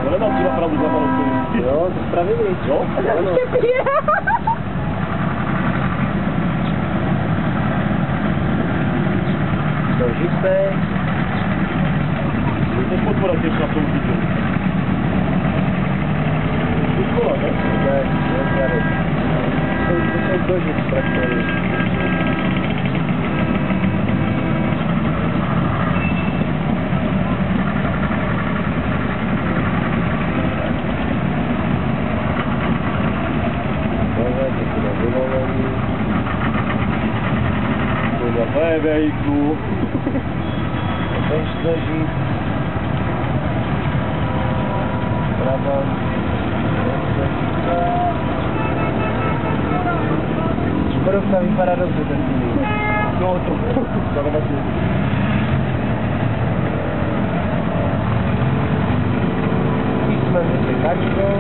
To nemám třeba pravdu za panovku. Jo, to spravili. Jo? Ano. Dožité. To je podpora těch na tom viděl. Vyškola, ne? Ne, nezjary. To jsou dožit traktory. Vejku. Tež dožít. Brabant. Škodovka vypadá dobře ten tým. No to. Jsme si tačkou.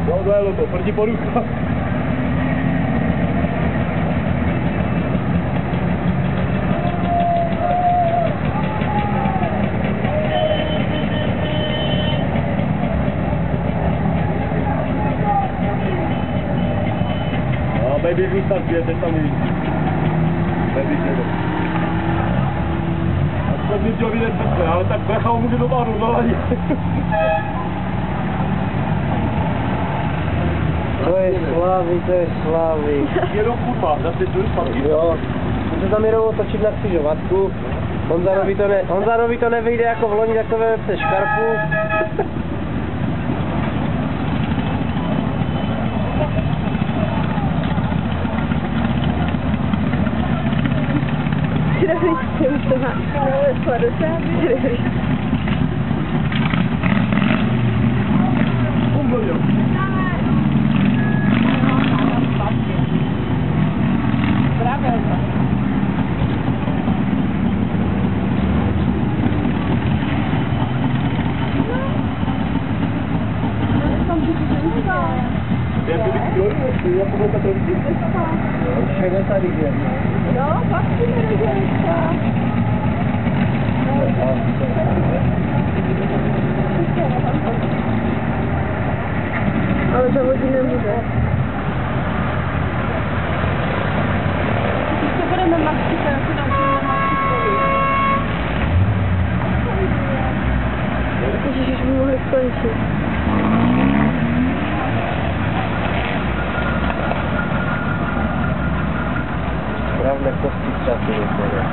Jo, dojelo to, první porucha. No, baby zůstat teď tam jít. Baby sedl. A to mi chtěl vidět srdce, ale tak bracha ho může dopadnout, no ani. To je slávy, to je slávy. Jenom kurva, zase tu zpátky. Jo, může tam jenom otočit na křižovatku. Honzanovi to nevyjde jako v loni, tak to veme přes škarpu. Jak to tak rozdělí? Už je tady je. No, pak si nerodělíčka. Ale to vodí nebude. Když to bude na maxi, tak se naučíme na maxi. Ježiš, už by mohli skončit. Správné kosti času vypadá.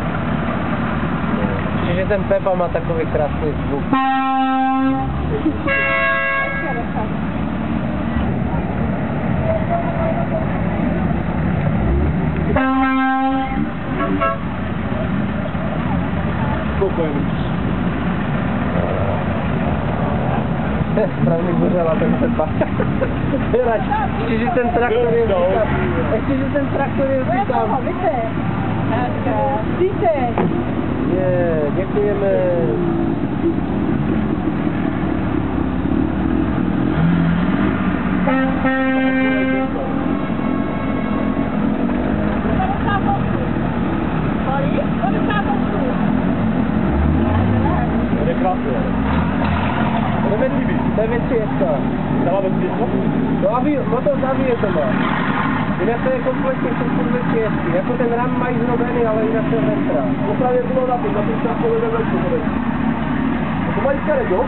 Že ten Pepa má takový krásný zvuk. Správně gořela ten Pepa. Ještě, že ten traktor je vzítám. Ještě, že ten traktor je vzítám. Víte. Je, děkujeme. To je většiětka. Motor zavíje to má. Jinak to je kompletně všechny většiětky. Jako ten ram mají zrobený, ale jinak to je ventra. To právě bylo na to jsem povedl večku. To mají karet, jo?